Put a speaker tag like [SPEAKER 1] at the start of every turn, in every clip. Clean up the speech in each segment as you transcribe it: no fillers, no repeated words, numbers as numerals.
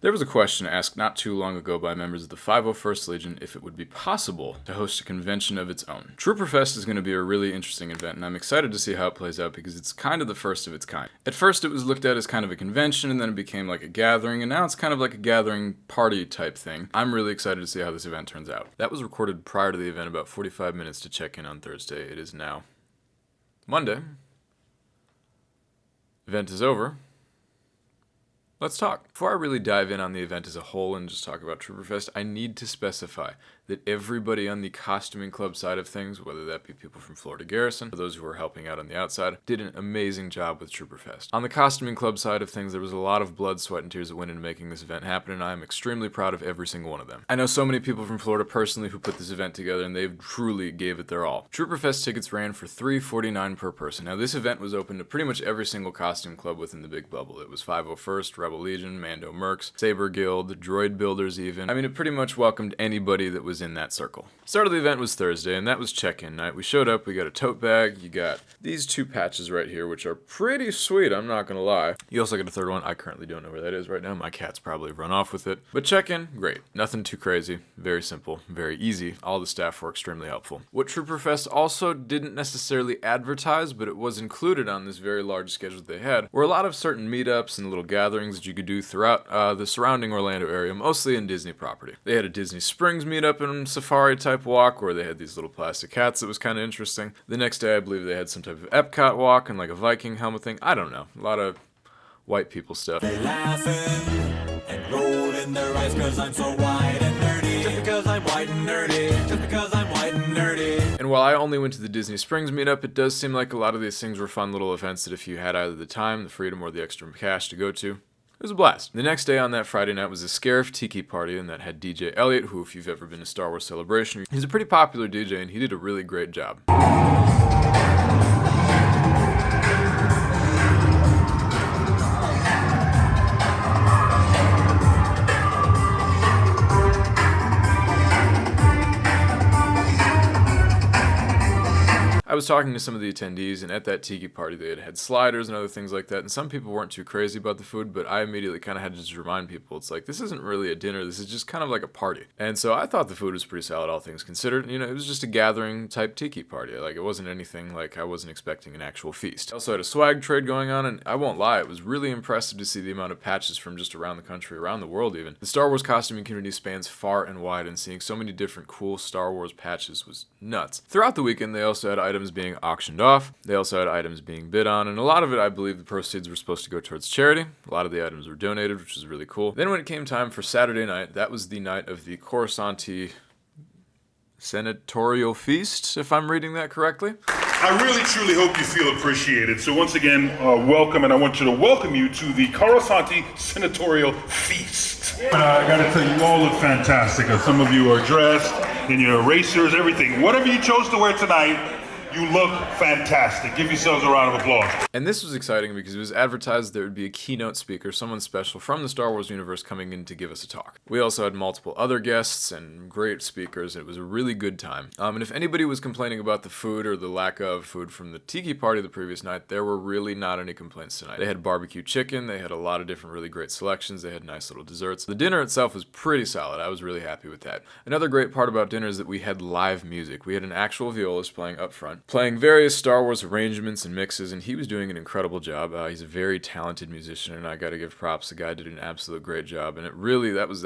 [SPEAKER 1] There was a question asked not too long ago by members of the 501st Legion if it would be possible to host a convention of its own. Trooperfest is going to be a really interesting event, and I'm excited to see how it plays out because it's kind of the first of its kind. At first it was looked at as kind of a convention, and then it became like a gathering, and now it's kind of like a gathering party type thing. I'm really excited to see how this event turns out. That was recorded prior to the event, about 45 minutes to check in on Thursday. It is now Monday. Event is over. Let's talk. Before I really dive in on the event as a whole and just talk about Trooperfest, I need to specify that everybody on the costuming club side of things, whether that be people from Florida Garrison or those who are helping out on the outside, did an amazing job with Trooperfest. On the costuming club side of things, there was a lot of blood, sweat, and tears that went into making this event happen, and I am extremely proud of every single one of them. I know so many people from Florida personally who put this event together, and they truly gave it their all. Trooperfest tickets ran for $349 per person. Now, this event was open to pretty much every single costume club within the big bubble. It was 501st, Rebel Legion, Mando Mercs, Saber Guild, Droid Builders even. I mean, it pretty much welcomed anybody that was in that circle. Start of the event was Thursday, and that was check-in night. We showed up, we got a tote bag, you got these two patches right here, which are pretty sweet, I'm not gonna lie. You also got a third one. I currently don't know where that is right now. My cat's probably run off with it. But check-in, great. Nothing too crazy. Very simple, very easy. All the staff were extremely helpful. What Trooperfest also didn't necessarily advertise, but it was included on this very large schedule that they had, were a lot of certain meetups and little gatherings that you could do throughout the surrounding Orlando area, mostly in Disney property. They had a Disney Springs meetup and safari type walk where they had these little plastic hats that was kind of interesting. The next day I believe they had some type of Epcot walk and like a Viking helmet thing. I don't know. A lot of white people stuff.
[SPEAKER 2] They laughing and rolling their eyes cause I'm so white and nerdy. Just because I'm white and nerdy. Just because I'm white and nerdy.
[SPEAKER 1] And while I only went to the Disney Springs meetup, it does seem like a lot of these things were fun little events that if you had either the time, the freedom, or the extra cash to go to, it was a blast. The next day on that Friday night was a Scarif Tiki party, and that had DJ Elliott, who, if you've ever been to Star Wars Celebration, he's a pretty popular DJ, and he did a really great job. I was talking to some of the attendees, and at that tiki party they had sliders and other things like that, and some people weren't too crazy about the food, but I immediately kind of had to just remind people, it's like, this isn't really a dinner, this is just kind of like a party. And so I thought the food was pretty solid, all things considered. You know, it was just a gathering type tiki party. Like, it wasn't anything like I wasn't expecting an actual feast. I also had a swag trade going on, and I won't lie, it was really impressive to see the amount of patches from just around the country, around the world even. The Star Wars costuming community spans far and wide, and seeing so many different cool Star Wars patches was nuts. Throughout the weekend, they also had items being auctioned off. They also had items being bid on, and a lot of it, I believe, the proceeds were supposed to go towards charity. A lot of the items were donated, which was really cool. Then when it came time for Saturday night, that was the night of the Coruscanti senatorial feast, if I'm reading that correctly.
[SPEAKER 3] I really, truly hope you feel appreciated. So once again, welcome, and I want you to welcome you to the Coruscanti senatorial feast. I gotta tell you, you all look fantastic. Some of you are dressed in your racers, everything. Whatever you chose to wear tonight, you look fantastic. Give yourselves a round of applause.
[SPEAKER 1] And this was exciting because it was advertised there would be a keynote speaker, someone special from the Star Wars universe coming in to give us a talk. We also had multiple other guests and great speakers. It was a really good time. And if anybody was complaining about the food or the lack of food from the tiki party the previous night, there were really not any complaints tonight. They had barbecue chicken. They had a lot of different really great selections. They had nice little desserts. The dinner itself was pretty solid. I was really happy with that. Another great part about dinner is that we had live music. We had an actual violist playing up front, playing various Star Wars arrangements and mixes, and he was doing an incredible job. He's a very talented musician, and I gotta give props. The guy did an absolute great job, and it really, that was,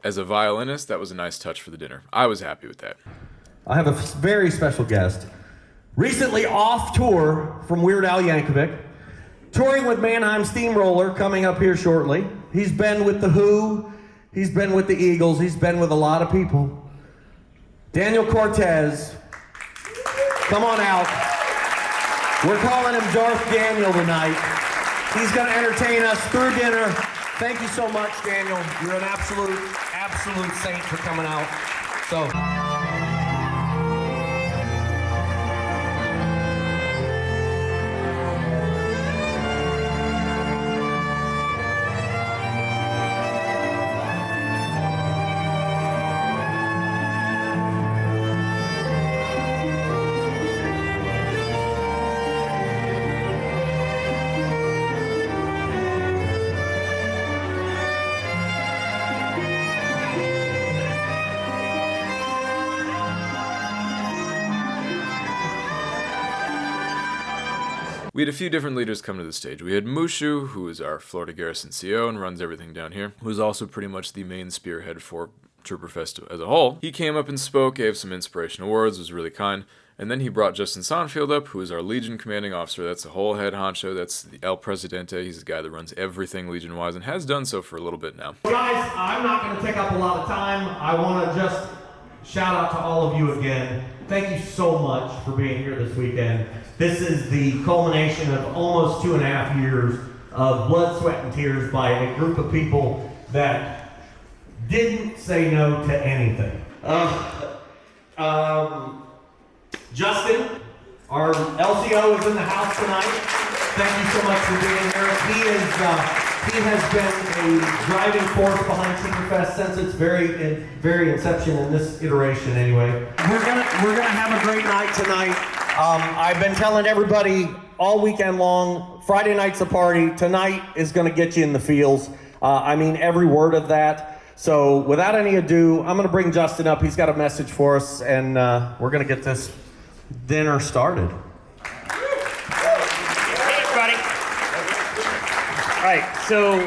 [SPEAKER 1] as a violinist, that was a nice touch for the dinner. I was happy with that.
[SPEAKER 4] I have a very special guest, recently off tour from Weird Al Yankovic, touring with Mannheim Steamroller, coming up here shortly. He's been with The Who, he's been with the Eagles, he's been with a lot of people. Daniel Cortez. Come on out. We're calling him Darth Daniel tonight. He's going to entertain us through dinner. Thank you so much, Daniel. You're an absolute saint for coming out. So.
[SPEAKER 1] We had a few different leaders come to the stage. We had Mushu, who is our Florida Garrison CO and runs everything down here, who is also pretty much the main spearhead for Trooperfest as a whole. He came up and spoke, gave some inspirational words, was really kind. And then he brought Justin Sonfield up, who is our Legion commanding officer. That's the whole head honcho. That's the El Presidente. He's the guy that runs everything Legion-wise and has done so for a little bit now.
[SPEAKER 4] Guys, I'm not going to take up a lot of time. I want to just shout out to all of you again. Thank you so much for being here this weekend. This is the culmination of almost 2.5 years of blood, sweat, and tears by a group of people that didn't say no to anything. Justin, our LCO, is in the house tonight. Thank you so much for being here. He has been a driving force behind Trooperfest since its very inception, in this iteration anyway. We're gonna have a great night tonight. I've been telling everybody all weekend long, Friday night's a party. Tonight is gonna get you in the feels. I mean every word of that. So without any ado, I'm gonna bring Justin up. He's got a message for us, and we're gonna get this dinner started.
[SPEAKER 5] Hey, everybody. All right, so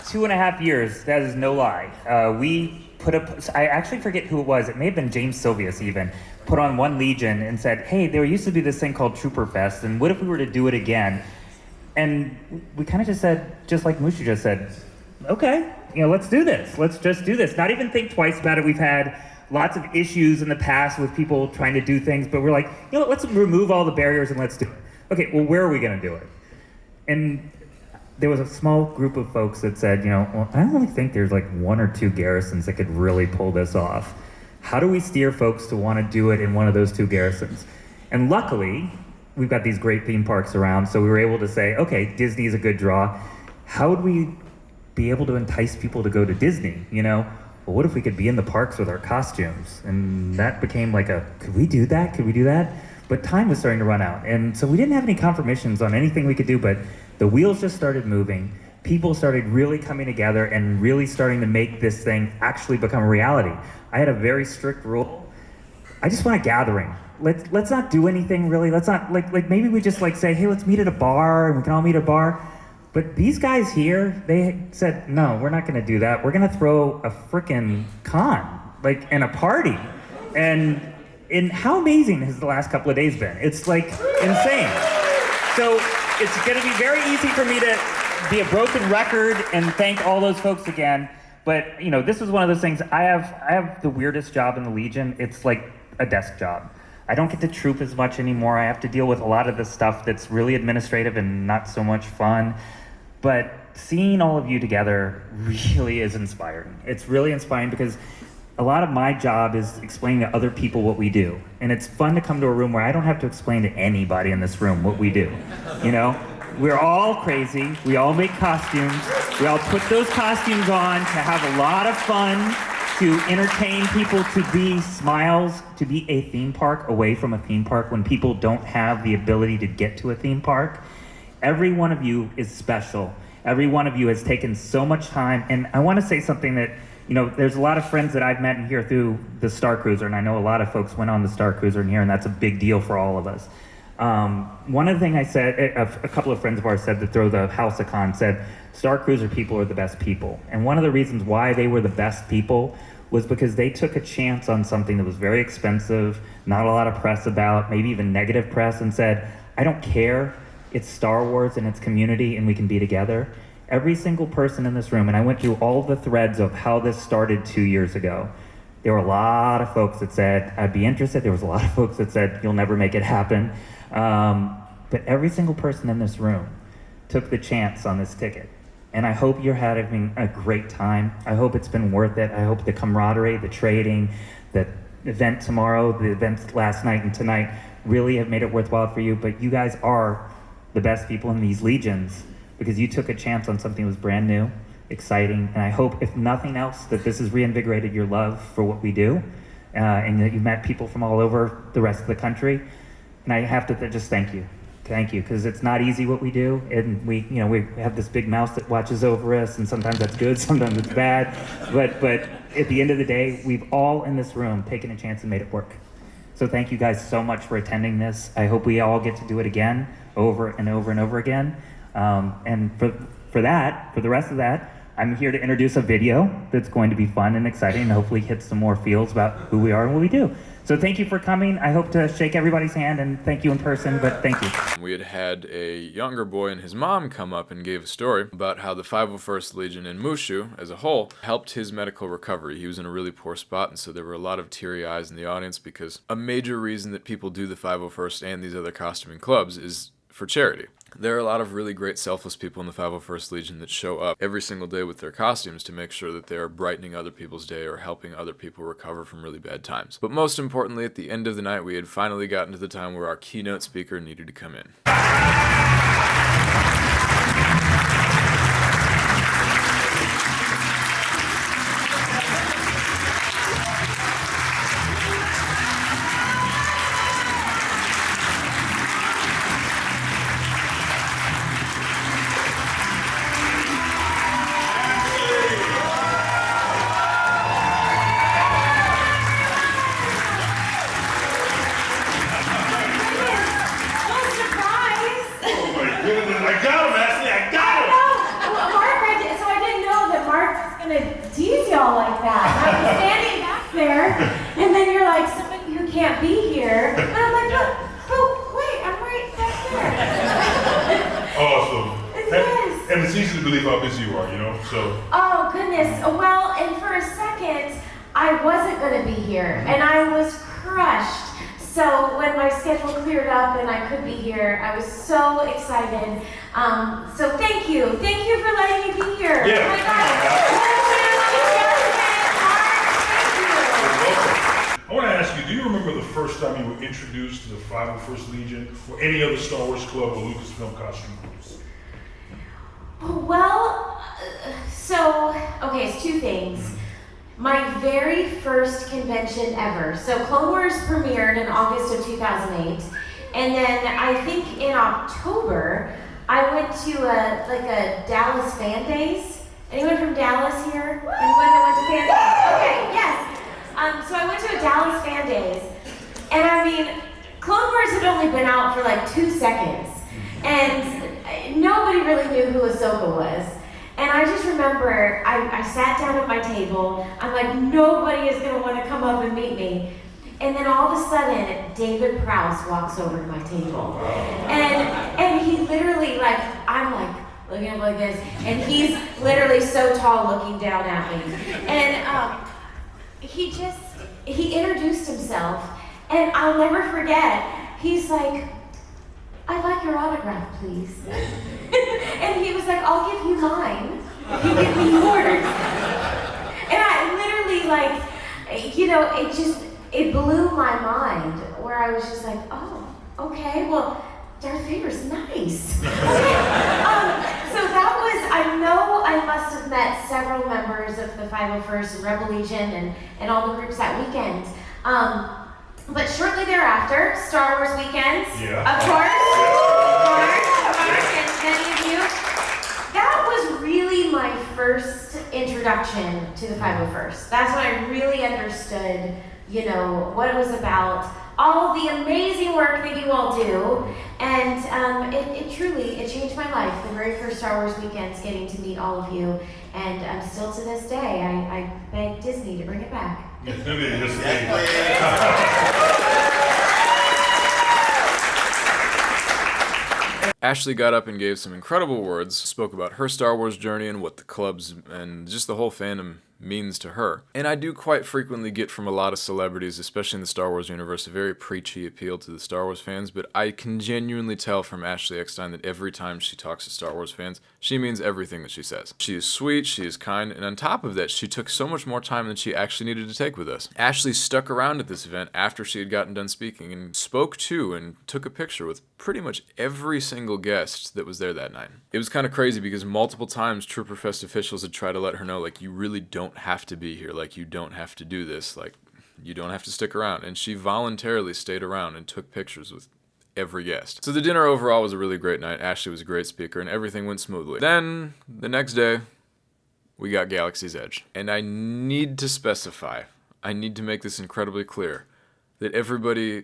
[SPEAKER 5] 2.5 years, that is no lie. We put up, I actually forget who it was. It may have been James Silvius even, put on one Legion and said, hey, there used to be this thing called Trooperfest, and what if we were to do it again? And we kind of just said, just like Mushu just said, okay, let's do this. Let's just do this. Not even think twice about it. We've had lots of issues in the past with people trying to do things, but we're like, let's remove all the barriers and let's do it. Okay, well, where are we going to do it? And there was a small group of folks that said, well, I only think there's like 1 or 2 garrisons that could really pull this off. How do we steer folks to want to do it in one of those 2 garrisons? And luckily, we've got these great theme parks around, so we were able to say, okay, Disney is a good draw. How would we be able to entice people to go to Disney, Well, what if we could be in the parks with our costumes? And that became like could we do that? Could we do that? But time was starting to run out. And so we didn't have any confirmations on anything we could do, but the wheels just started moving. People started really coming together and really starting to make this thing actually become a reality. I had a very strict rule. I just want a gathering. Let's not do anything really. Let's not, like maybe we just say, hey, let's meet at a bar, and we can all meet at a bar. But these guys here, they said, no, we're not gonna do that. We're gonna throw a frickin' con, and a party. And how amazing has the last couple of days been? It's insane. So it's gonna be very easy for me to be a broken record and thank all those folks again. But this is one of those things, I have the weirdest job in the Legion. It's like a desk job. I don't get to troop as much anymore. I have to deal with a lot of the stuff that's really administrative and not so much fun. But seeing all of you together really is inspiring. It's really inspiring because a lot of my job is explaining to other people what we do. And it's fun to come to a room where I don't have to explain to anybody in this room what we do. We're all crazy. We all make costumes. We all put those costumes on to have a lot of fun, to entertain people, to be smiles, to be a theme park away from a theme park when people don't have the ability to get to a theme park. Every one of you is special. Every one of you has taken so much time. And I want to say something that, there's a lot of friends that I've met in here through the Star Cruiser, and I know a lot of folks went on the Star Cruiser in here, and that's a big deal for all of us. One of the things I said, a couple of friends of ours said that throw the House of Con, said Star Cruiser people are the best people. And one of the reasons why they were the best people was because they took a chance on something that was very expensive, not a lot of press about, maybe even negative press, and said, I don't care. It's Star Wars and it's community and we can be together. Every single person in this room, and I went through all the threads of how this started 2 years ago. There were a lot of folks that said, I'd be interested. There was a lot of folks that said, you'll never make it happen. But every single person in this room took the chance on this ticket. And I hope you're having a great time. I hope it's been worth it. I hope the camaraderie, the trading, the event tomorrow, the events last night and tonight really have made it worthwhile for you. But you guys are the best people in these legions because you took a chance on something that was brand new, exciting, and I hope, if nothing else, that this has reinvigorated your love for what we do, and that you met people from all over the rest of the country. And I have to just thank you, because it's not easy what we do, and we have this big mouse that watches over us, and sometimes that's good, sometimes it's bad, but at the end of the day, we've all in this room taken a chance and made it work. So thank you guys so much for attending this. I hope we all get to do it again over and over and over again. And for the rest of that, I'm here to introduce a video that's going to be fun and exciting and hopefully hit some more feels about who we are and what we do. So thank you for coming. I hope to shake everybody's hand and thank you in person, but thank you.
[SPEAKER 1] We had a younger boy and his mom come up and gave a story about how the 501st Legion in Mushu as a whole helped his medical recovery. He was in a really poor spot, and so there were a lot of teary eyes in the audience because a major reason that people do the 501st and these other costuming clubs is for charity. There are a lot of really great selfless people in the 501st Legion that show up every single day with their costumes to make sure that they are brightening other people's day or helping other people recover from really bad times. But most importantly, at the end of the night, we had finally gotten to the time where our keynote speaker needed to come in.
[SPEAKER 6] Like that. And I was standing back there, and then you're like, somebody who can't be here. And I'm like, oh, wait, I'm right back there.
[SPEAKER 3] Awesome.
[SPEAKER 6] Yes.
[SPEAKER 3] And it's easy to believe how busy you are, you know, so.
[SPEAKER 6] Oh, goodness. Well, and for a second, I wasn't going to be here, and I was crushed. So when my schedule cleared up and I could be here, I was so excited. So thank you. Thank you for letting me be here.
[SPEAKER 3] Yeah.
[SPEAKER 6] Oh my God.
[SPEAKER 3] I want to ask you, do you remember the first time you were introduced to the 501st Legion or any other Star Wars club or Lucasfilm costume groups?
[SPEAKER 6] Well, okay, it's two things. My very first convention ever. So Clone Wars premiered in August of 2008. And then I think in October, I went to a Dallas Fan Days. Anyone from Dallas here? Anyone that went to Fan Days? Okay, yes. So I went to a Dallas Fan Days, and I mean, Clone Wars had only been out for like 2 seconds, and nobody really knew who Ahsoka was. And I just remember, I sat down at my table, I'm like, nobody is gonna wanna come up and meet me. And then all of a sudden, David Prowse walks over to my table. And he literally, like, I'm like, looking up like this, and he's literally so tall looking down at me. And he introduced himself, and I'll never forget, he's like, I'd like your autograph, please. And he was like, I'll give you mine. You give me yours. And I literally, like, you know, it blew my mind, where I was just like, oh, okay, well, Darth Vader's nice. So that was, I know I must have met several members of the 501st and Rebel Legion and all the groups that weekend. But shortly thereafter, Star Wars weekends, of course, and many of you. That was really my first introduction to the 501st. That's when I really understood, you know, what it was about, all the amazing work that you all do, and it truly changed my life. The very first Star Wars weekends, getting to meet all of you, and still to this day, I beg Disney to bring it back.
[SPEAKER 1] Ashley got up and gave some incredible words, spoke about her Star Wars journey and what the clubs and just the whole fandom means to her. And I do quite frequently get from a lot of celebrities, especially in the Star Wars universe, a very preachy appeal to the Star Wars fans, but I can genuinely tell from Ashley Eckstein that every time she talks to Star Wars fans, she means everything that she says. She is sweet, she is kind, and on top of that, she took so much more time than she actually needed to take with us. Ashley stuck around at this event after she had gotten done speaking and spoke to and took a picture with pretty much every single guest that was there that night. It was kind of crazy because multiple times Trooperfest officials had tried to let her know, like, you really don't have to be here, like, you don't have to do this, like, you don't have to stick around. And she voluntarily stayed around and took pictures with every guest. So the dinner overall was a really great night. Ashley was a great speaker and everything went smoothly. Then, the next day, we got Galaxies Edge. And I need to specify, I need to make this incredibly clear, that everybody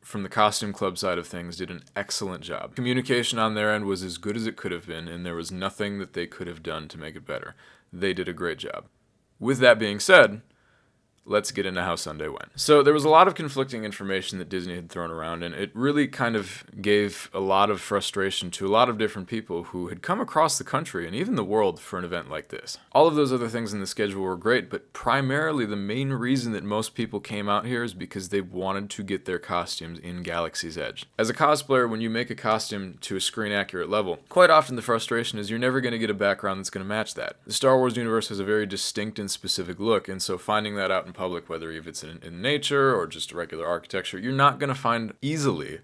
[SPEAKER 1] from the costume club side of things did an excellent job. Communication on their end was as good as it could have been, and there was nothing that they could have done to make it better. They did a great job. With that being said, let's get into how Sunday went. So there was a lot of conflicting information that Disney had thrown around, and it really kind of gave a lot of frustration to a lot of different people who had come across the country and even the world for an event like this. All of those other things in the schedule were great, but primarily the main reason that most people came out here is because they wanted to get their costumes in Galaxy's Edge. As a cosplayer, when you make a costume to a screen-accurate level, quite often the frustration is you're never going to get a background that's going to match that. The Star Wars universe has a very distinct and specific look, and so finding that out in public, whether if it's in nature or just regular architecture, you're not going to find easily,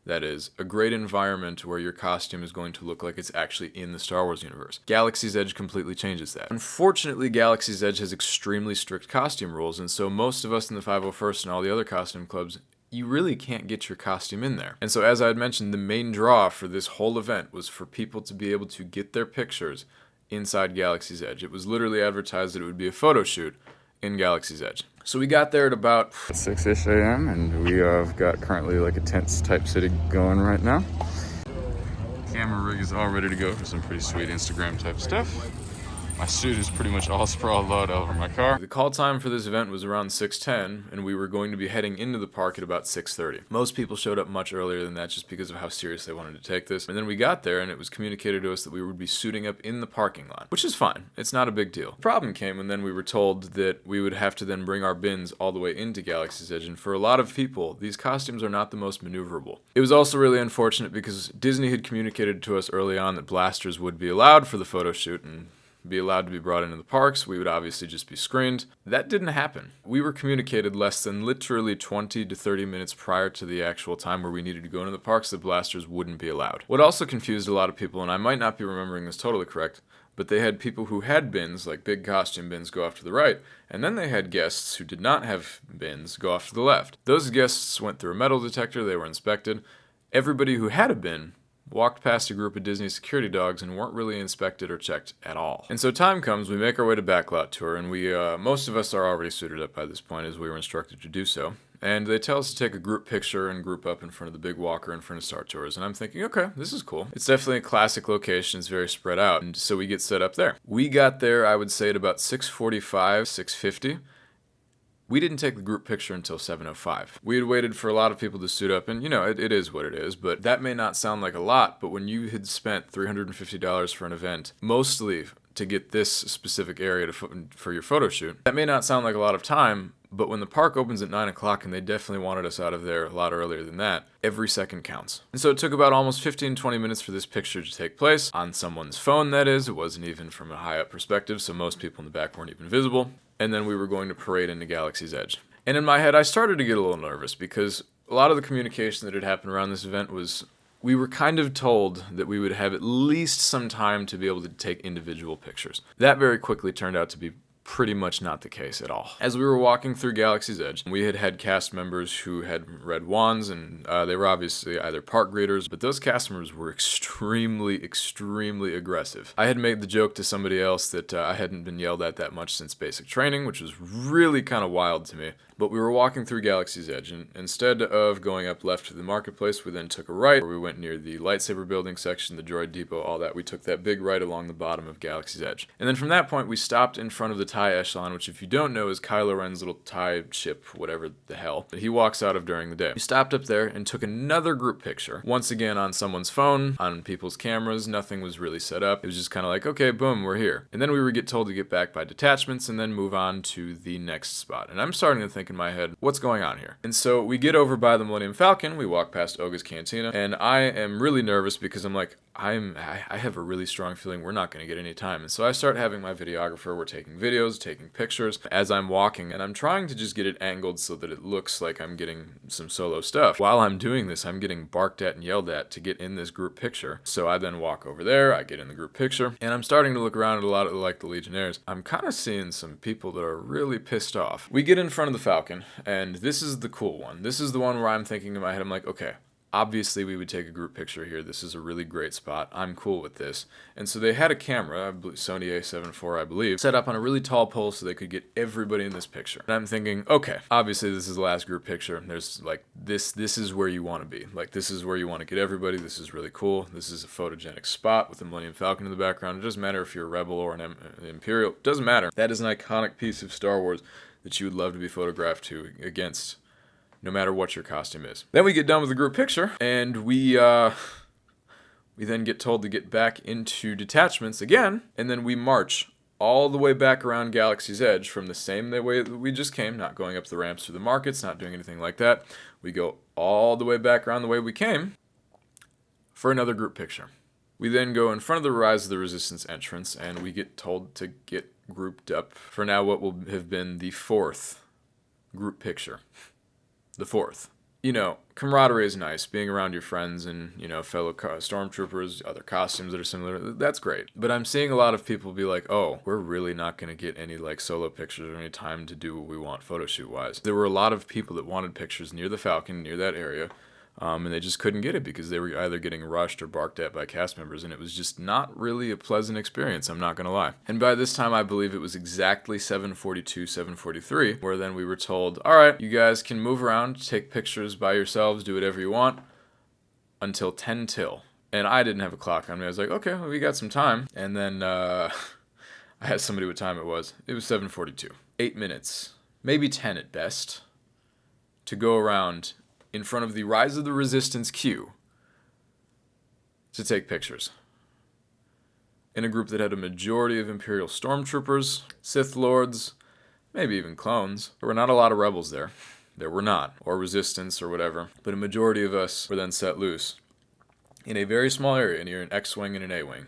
[SPEAKER 1] that is, a great environment where your costume is going to look like it's actually in the Star Wars universe. Galaxy's Edge completely changes that. Unfortunately, Galaxy's Edge has extremely strict costume rules, and so most of us in the 501st and all the other costume clubs, you really can't get your costume in there. And so as I had mentioned, the main draw for this whole event was for people to be able to get their pictures inside Galaxy's Edge. It was literally advertised that it would be a photo shoot in Galaxy's Edge. So we got there at about
[SPEAKER 7] 6-ish a.m. and we have got currently like a tent type city going right now. Camera rig is all ready to go for some pretty sweet Instagram type stuff. My suit is pretty much all sprawled out over my car.
[SPEAKER 1] The call time for this event was around 6:10, and we were going to be heading into the park at about 6:30. Most people showed up much earlier than that just because of how serious they wanted to take this. And then we got there, and it was communicated to us that we would be suiting up in the parking lot, which is fine. It's not a big deal. The problem came when then we were told that we would have to then bring our bins all the way into Galaxy's Edge, and for a lot of people, these costumes are not the most maneuverable. It was also really unfortunate because Disney had communicated to us early on that blasters would be allowed for the photo shoot and be allowed to be brought into the parks. We would obviously just be screened. That didn't happen. We were communicated less than literally 20 to 30 minutes prior to the actual time where we needed to go into the parks that blasters wouldn't be allowed. What also confused a lot of people, and I might not be remembering this totally correct, but they had people who had bins, like big costume bins, go off to the right, and then they had guests who did not have bins go off to the left. Those guests went through a metal detector, they were inspected. Everybody who had a bin walked past a group of Disney security dogs and weren't really inspected or checked at all. And so time comes, we make our way to Backlot Tour, and we, most of us are already suited up by this point as we were instructed to do so. And they tell us to take a group picture and group up in front of the big walker in front of Star Tours. And I'm thinking, okay, this is cool. It's definitely a classic location. It's very spread out. And so we get set up there. We got there, I would say, at about 6:45, 6:50. We didn't take the group picture until 7:05. We had waited for a lot of people to suit up, and you know, it is what it is, but that may not sound like a lot, but when you had spent $350 for an event, mostly to get this specific area for your photo shoot, that may not sound like a lot of time, but when the park opens at 9 o'clock, and they definitely wanted us out of there a lot earlier than that, every second counts. And so it took about almost 15-20 minutes for this picture to take place, on someone's phone that is. It wasn't even from a high up perspective, so most people in the back weren't even visible. And then we were going to parade into Galaxy's Edge. And in my head, I started to get a little nervous because a lot of the communication that had happened around this event was we were kind of told that we would have at least some time to be able to take individual pictures. That very quickly turned out to be pretty much not the case at all. As we were walking through Galaxy's Edge, we had cast members who had red wands, and they were obviously either park greeters, but those cast members were extremely aggressive. I had made the joke to somebody else that I hadn't been yelled at that much since basic training, which was really kind of wild to me. But we were walking through Galaxy's Edge, and instead of going up left to the marketplace, we then took a right, where we went near the lightsaber building section, the droid depot, all that. We took that big right along the bottom of Galaxy's Edge. And then from that point, we stopped in front of the TIE Echelon, which if you don't know is Kylo Ren's little TIE ship, whatever the hell, that he walks out of during the day. We stopped up there and took another group picture, once again on someone's phone, on people's cameras. Nothing was really set up. It was just kind of like, okay, boom, we're here. And then we would get told to get back by detachments and then move on to the next spot. And I'm starting to think in my head, what's going on here? And so we get over by the Millennium Falcon, we walk past Oga's Cantina, and I am really nervous because I'm like, I have a really strong feeling we're not going to get any time. And so I start having my videographer, we're taking videos, taking pictures as I'm walking, and I'm trying to just get it angled so that it looks like I'm getting some solo stuff. While I'm doing this, I'm getting barked at and yelled at to get in this group picture. So I then walk over there, I get in the group picture, and I'm starting to look around at a lot of like the Legionnaires. I'm kind of seeing some people that are really pissed off. We get in front of the Falcon, and this is the cool one. This is the one where I'm thinking in my head, I'm like, okay, obviously we would take a group picture here. This is a really great spot. I'm cool with this. And so they had a camera, Sony A7 IV, I believe, set up on a really tall pole so they could get everybody in this picture. And I'm thinking, okay, obviously this is the last group picture. There's like, this is where you want to be. Like, this is where you want to get everybody. This is really cool. This is a photogenic spot with the Millennium Falcon in the background. It doesn't matter if you're a Rebel or an Imperial. It doesn't matter. That is an iconic piece of Star Wars that you would love to be photographed to against, no matter what your costume is. Then we get done with the group picture, and we then get told to get back into detachments again, and then we march all the way back around Galaxy's Edge from the same way that we just came, not going up the ramps through the markets, not doing anything like that. We go all the way back around the way we came for another group picture. We then go in front of the Rise of the Resistance entrance, and we get told to get grouped up for now what will have been the 4th group picture. The 4th. You know, camaraderie is nice, being around your friends and, you know, fellow stormtroopers, other costumes that are similar, that's great. But I'm seeing a lot of people be like, oh, we're really not going to get any, like, solo pictures or any time to do what we want photo shoot-wise. There were a lot of people that wanted pictures near the Falcon, near that area, and they just couldn't get it because they were either getting rushed or barked at by cast members, and it was just not really a pleasant experience, I'm not going to lie. And by this time, I believe it was exactly 7:42, 7:43, where then we were told, all right, you guys can move around, take pictures by yourselves, do whatever you want, until 10 till. And I didn't have a clock on me. I was like, okay, well, we got some time. And then I asked somebody what time it was. It was 7:42. 8 minutes, maybe 10 at best, to go around in front of the Rise of the Resistance queue to take pictures. In a group that had a majority of Imperial stormtroopers, Sith Lords, maybe even clones. There were not a lot of rebels there. There were not, or resistance or whatever, but a majority of us were then set loose in a very small area near an X-Wing and an A-Wing.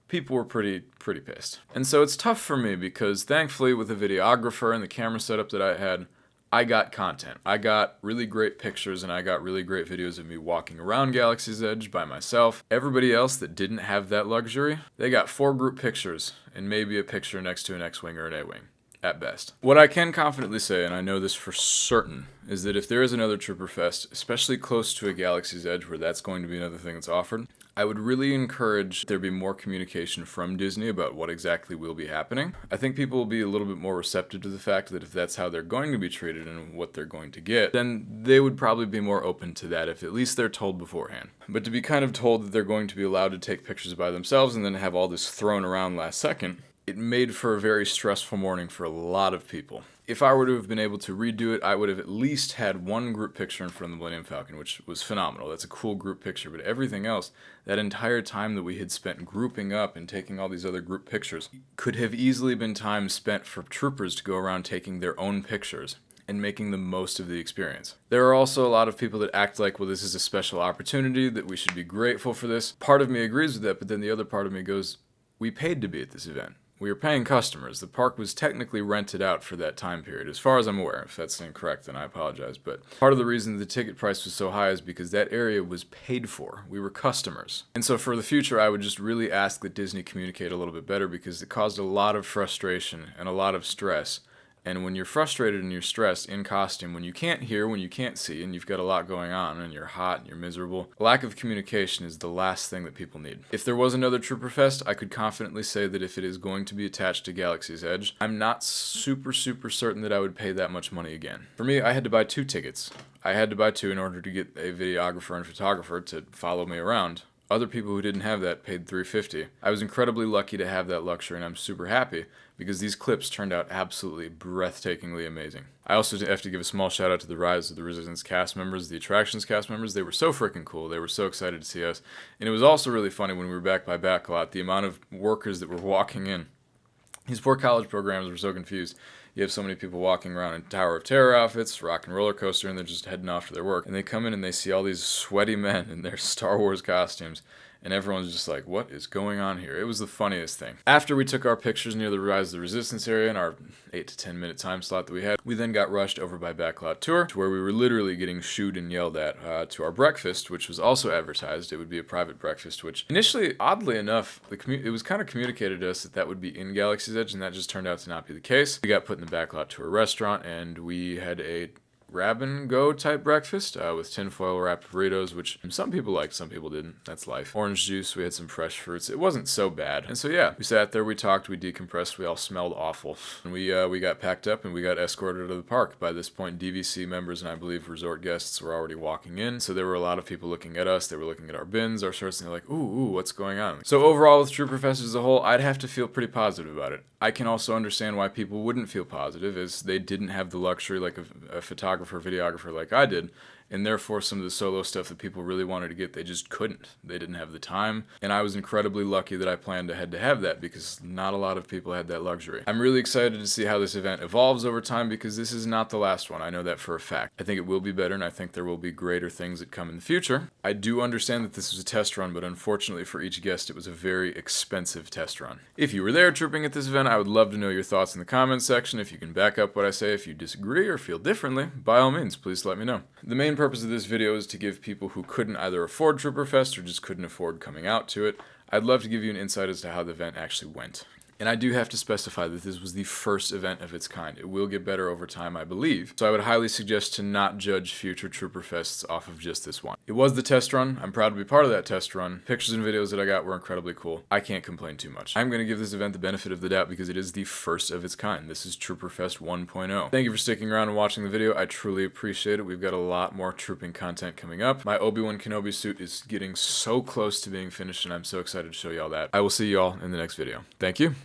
[SPEAKER 1] People were pretty pissed. And so it's tough for me because thankfully with the videographer and the camera setup that I had, I got content. I got really great pictures and I got really great videos of me walking around Galaxy's Edge by myself. Everybody else that didn't have that luxury, they got 4 group pictures and maybe a picture next to an X-Wing or an A-Wing, at best. What I can confidently say, and I know this for certain, is that if there is another Trooperfest, especially close to a Galaxy's Edge where that's going to be another thing that's offered, I would really encourage there be more communication from Disney about what exactly will be happening. I think people will be a little bit more receptive to the fact that if that's how they're going to be treated and what they're going to get, then they would probably be more open to that if at least they're told beforehand. But to be kind of told that they're going to be allowed to take pictures by themselves and then have all this thrown around last second, it made for a very stressful morning for a lot of people. If I were to have been able to redo it, I would have at least had one group picture in front of the Millennium Falcon, which was phenomenal. That's a cool group picture, but everything else, that entire time that we had spent grouping up and taking all these other group pictures, could have easily been time spent for troopers to go around taking their own pictures and making the most of the experience. There are also a lot of people that act like, well, this is a special opportunity, that we should be grateful for this. Part of me agrees with that, but then the other part of me goes, we paid to be at this event. We were paying customers. The park was technically rented out for that time period, as far as I'm aware. If that's incorrect, then I apologize. But part of the reason the ticket price was so high is because that area was paid for. We were customers. And so for the future, I would just really ask that Disney communicate a little bit better because it caused a lot of frustration and a lot of stress. And when you're frustrated and you're stressed in costume, when you can't hear, when you can't see, and you've got a lot going on, and you're hot and you're miserable, lack of communication is the last thing that people need. If there was another Trooperfest, I could confidently say that if it is going to be attached to Galaxy's Edge, I'm not super certain that I would pay that much money again. For me, I had to buy 2 tickets. I had to buy 2 in order to get a videographer and photographer to follow me around. Other people who didn't have that paid $350. I was incredibly lucky to have that luxury, and I'm super happy because these clips turned out absolutely breathtakingly amazing. I also have to give a small shout out to the Rise of the Resistance cast members, the attractions cast members. They were so freaking cool. They were so excited to see us. And it was also really funny when we were back by Backlot, the amount of workers that were walking in. These poor college programs were so confused. You have so many people walking around in Tower of Terror outfits, rock and roller coaster, and they're just heading off to their work. And they come in and they see all these sweaty men in their Star Wars costumes. And everyone's just like, what is going on here? It was the funniest thing. After we took our pictures near the Rise of the Resistance area in our 8 to 10 minute time slot that we had, we then got rushed over by Backlot Tour to where we were literally getting shooed and yelled at to our breakfast, which was also advertised. It would be a private breakfast, which initially, oddly enough, it was kind of communicated to us that that would be in Galaxy's Edge, and that just turned out to not be the case. We got put in the Backlot Tour restaurant, and we had a grab and go type breakfast with tinfoil wrapped burritos, which some people liked, some people didn't. That's life. Orange juice, we had some fresh fruits. It wasn't so bad. And so yeah, we sat there, we talked, we decompressed, we all smelled awful. And we got packed up and we got escorted to the park. By this point, DVC members and I believe resort guests were already walking in. So there were a lot of people looking at us. They were looking at our bins, our shirts, and they're like, ooh, what's going on? So overall with Trooperfest as a whole, I'd have to feel pretty positive about it. I can also understand why people wouldn't feel positive, as they didn't have the luxury like a photographer, videographer like I did, and therefore some of the solo stuff that people really wanted to get, they just couldn't. They didn't have the time, and I was incredibly lucky that I planned ahead to have that, because not a lot of people had that luxury. I'm really excited to see how this event evolves over time, because this is not the last one. I know that for a fact. I think it will be better, and I think there will be greater things that come in the future. I do understand that this was a test run, but unfortunately for each guest, it was a very expensive test run. If you were there trooping at this event, I would love to know your thoughts in the comments section. If you can back up what I say, if you disagree or feel differently, by all means, please let me know. The main purpose of this video is to give people who couldn't either afford Trooperfest or just couldn't afford coming out to it, I'd love to give you an insight as to how the event actually went. And I do have to specify that this was the first event of its kind. It will get better over time, I believe. So I would highly suggest to not judge future Trooperfests off of just this one. It was the test run. I'm proud to be part of that test run. Pictures and videos that I got were incredibly cool. I can't complain too much. I'm going to give this event the benefit of the doubt because it is the first of its kind. This is Trooperfest 1.0. Thank you for sticking around and watching the video. I truly appreciate it. We've got a lot more trooping content coming up. My Obi-Wan Kenobi suit is getting so close to being finished, and I'm so excited to show y'all that. I will see y'all in the next video. Thank you.